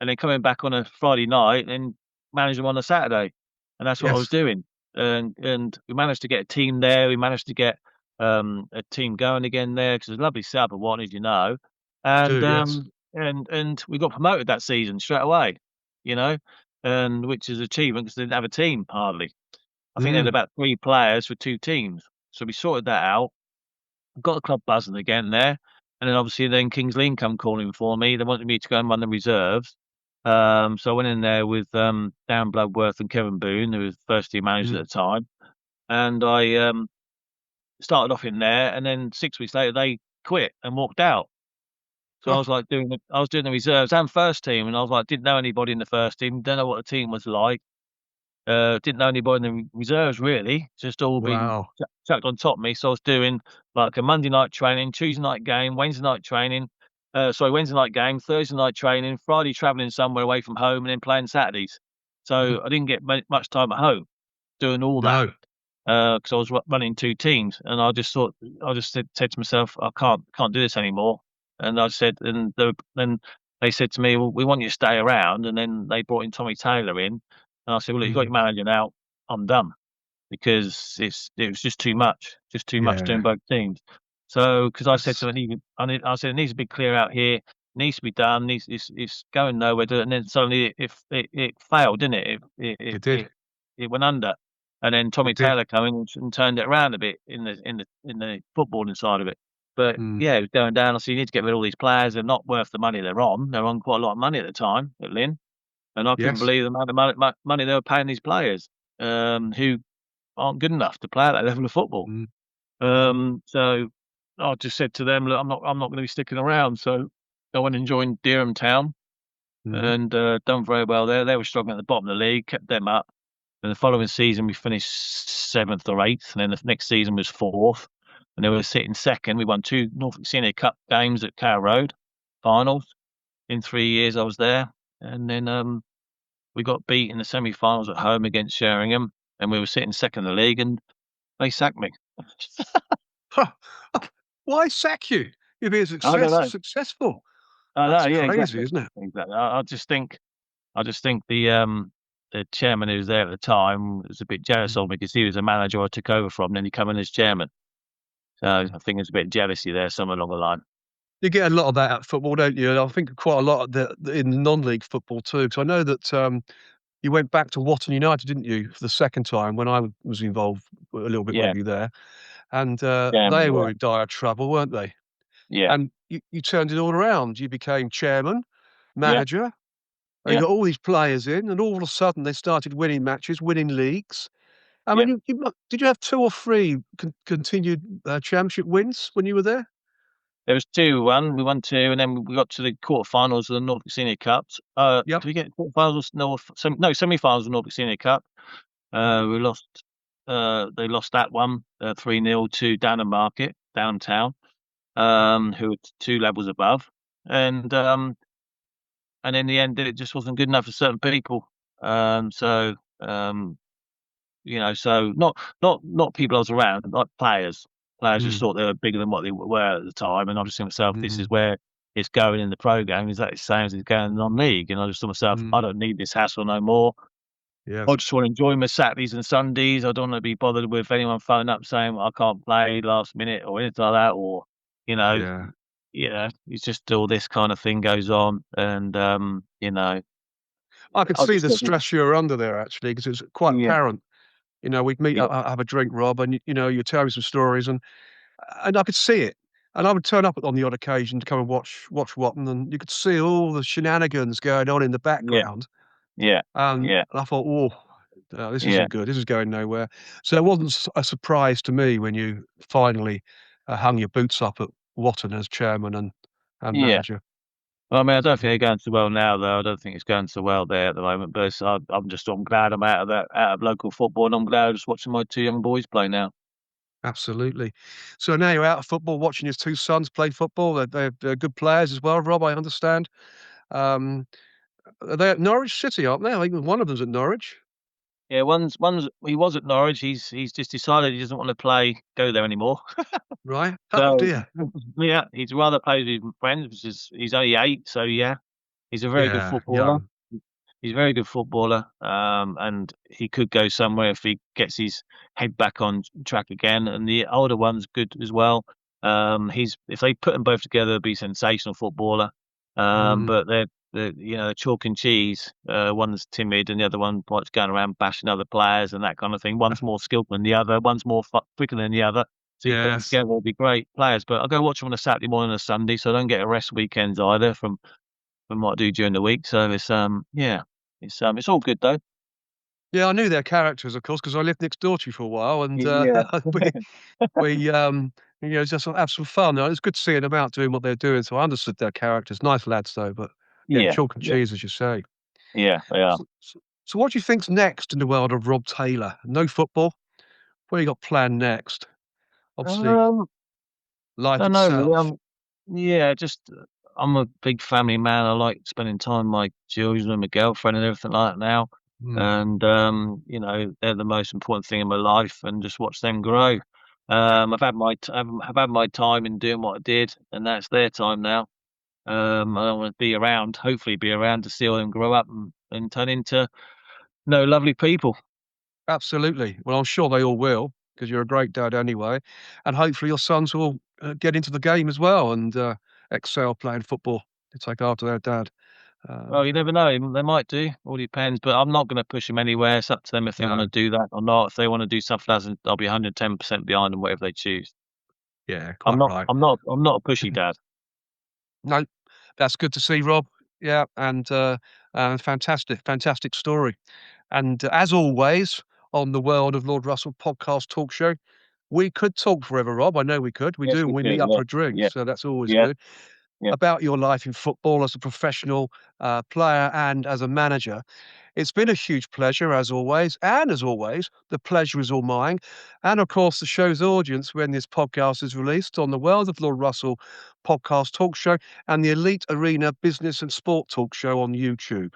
and then coming back on a Friday night and manage them on a Saturday, and that's what I was yes, doing. And we managed to get a team there. We managed to get a team going again there because it's a lovely setup at Watton, as you know, and do yes. we got promoted that season straight away, you know, and which is an achievement because they didn't have a team hardly. I think they had Mm, about 3 players for 2 teams. So we sorted that out, got the club buzzing again there, and then obviously then Kings Lynn come calling for me. They wanted me to go and run the reserves. So I went in there with Dan Bloodworth and Kevin Boone, who was first team managers mm. at the time, and I started off in there, and then 6 weeks later they quit and walked out. So I was Oh, like I was doing the reserves and first team, and I was like didn't know anybody in the first team, don't know what the team was like. Didn't know anybody in the reserves really, just all been wow. chucked on top of me. So I was doing like a Monday night training, Tuesday night game, Wednesday night training, Wednesday night game, Thursday night training, Friday travelling somewhere away from home, and then playing Saturdays. Mm, So I didn't get much time at home doing all that no. because I was running 2 teams, and I just said to myself, I can't do this anymore. And I said, then they said to me, well, we want you to stay around, and then they brought in Tommy Taylor in, and I said, well, look, you got Mm, your manager now, I'm done because it was just too much yeah. doing both teams. So because I said That's to them, I said it needs to be clear out here, needs to be done, it's going nowhere, and then suddenly it failed, didn't it? it did. It went under. And then Tommy It did. Taylor came in and turned it around a bit in the footballing side of it. But Mm, yeah, it was going down. So you need to get rid of all these players. They're not worth the money they're on. They're on quite a lot of money at the time at Lynn, and I couldn't yes. believe the amount of money they were paying these players who aren't good enough to play at that level of football. Mm, mm, So I just said to them, look, I'm not going to be sticking around. So I went and joined Dereham Town mhm. and done very well there. They were struggling at the bottom of the league, kept them up. And the following season, we finished 7th or 8th, and then the next season was 4th. And they were sitting second. We won 2 Norfolk Senior Cup games at Carrow Road, finals in 3 years I was there. And then we got beat in the semi-finals at home against Sheringham, and we were sitting second in the league, and they sacked me. Huh. Why sack you? You're being I don't know. successful. I know, That's yeah, crazy, exactly. isn't it? Exactly. I just think the chairman who was there at the time was a bit jealous Mm. of me because he was a manager I took over from, and then he come in as chairman. So I think there's a bit of jealousy there somewhere along the line. You get a lot of that at football, don't you? And I think quite a lot of in non-league football too, because I know that, you went back to Watton United, didn't you, for the second time when I was involved a little bit Yeah, with you there, and, chairman, they yeah. were in dire trouble, weren't they? Yeah, And you turned it all around. You became chairman, yeah, manager, and you yeah, got all these players in, and all of a sudden they started winning matches, winning leagues. I yeah. mean, did you have 2 or 3 continued, championship wins when you were there? There was 2-1. We won 2, and then we got to the quarterfinals of the Norfolk Senior Cups. Yep. Did we get quarterfinals? No, semi-finals of the Norfolk Senior Cup. We lost. They lost that one 3-0 to Downham Market, downtown, who were 2 levels above, and in the end, it just wasn't good enough for certain people. So so not people I was around, like players. Players just Mm, thought they were bigger than what they were at the time, and I just think to myself, this mhm, is where it's going in the program. Is that the same as it's going non-league? And I just thought to myself, I mm, don't need this hassle no more. yeah, I just want to enjoy my Saturdays and Sundays. I don't want to be bothered with anyone phoning up saying I can't play last minute or anything like that, or you know, yeah. it's just all this kind of thing goes on, and I could I see just the stress you were under there actually, because it's quite yeah, apparent. You know, we'd meet yeah, up, have a drink, Rob, and you know, you'd tell me some stories, and I could see it. And I would turn up on the odd occasion to come and watch Watton, and you could see all the shenanigans going on in the yeah, background. yeah, And yeah, I thought, "Oh, this yeah, isn't good. This is going nowhere." So it wasn't a surprise to me when you finally, hung your boots up at Watton as chairman and yeah. manager. Well, I mean, I don't think it's going so well now, though. I don't think it's going so well there at the moment. But I'm glad I'm out of local football, and I'm glad I'm just watching my 2 young boys play now. Absolutely. So now you're out of football, watching your 2 sons play football. They're good players as well, Rob, I understand. Um, they're at Norwich City, aren't they? I think one of them's at Norwich, Yeah, one's he was at Norwich. He's just decided he doesn't want to go there anymore. right? Oh, So dear. yeah, he'd rather play with his friends, which is he's only 8. So yeah, he's a very good Yeah, footballer. young. He's a very good footballer, and he could go somewhere if he gets his head back on track again. And the older one's good as well. He's if they put them both together, it'd be a sensational footballer. Mm, But they're chalk and cheese. One's timid, and the other one likes going around bashing other players and that kind of thing. One's more skillful than the other. One's more quicker than the other. So you put them yes. together, they'll be great players. But I go watch them on a Saturday morning and a Sunday, so I don't get a rest weekends either from what I do during the week. So it's all good though. Yeah, I knew their characters, of course, because I lived next door to you for a while, and, Yeah. we, you know, just have some fun. It's good seeing them out doing what they're doing, so I understood their characters. Nice lads, though, but yeah, Yeah, chalk and yeah, cheese, as you say. yeah, they are. So what do you think's next in the world of Rob Taylor? No football? What you got planned next? Obviously, Um, life don't know really. itself. Yeah, just I'm a big family man. I like spending time with my children and my girlfriend and everything like that now. Mm, And they're the most important thing in my life, and just watch them grow. yeah. I've had my time in doing what I did, and that's their time now. I don't want to be around, hopefully be around to see all them grow up and turn into lovely people. Absolutely. Well, I'm sure they all will, because you're a great dad anyway, and hopefully your sons will, get into the game as well and, excel playing football to take after their dad. Well, Um, you never know. They might do. All depends. But I'm not going to push them anywhere. It's up to them if they want to no. do that or not. If they want to do something else, I'll be 110% behind them, whatever they choose. Yeah, quite right. I'm not a pushy dad. No, that's good to see, Rob. Yeah, and fantastic story. And as always, on the World of Lord Russell podcast talk show, we could talk forever, Rob. I know we could. We Yes, do we when we could. meet up Yeah, for a drink, yeah, so that's always yeah, good. yeah. About your life in football as a professional player and as a manager. It's been a huge pleasure, as always. And as always, the pleasure is all mine. And of course, the show's audience when this podcast is released on the World of Lord Russell podcast talk show and the Elite Arena Business and Sport talk show on YouTube.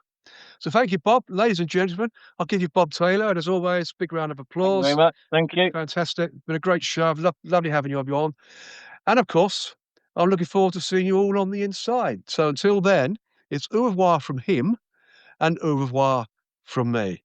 So thank you, Bob. Ladies and gentlemen, I'll give you Bob Taylor, and as always, big round of Thank you very applause. much. Thank you. Fantastic. Been a great show. Lovely having you on. And of course, I'm looking forward to seeing you all on the inside. So until then, it's au revoir from him and au revoir from me.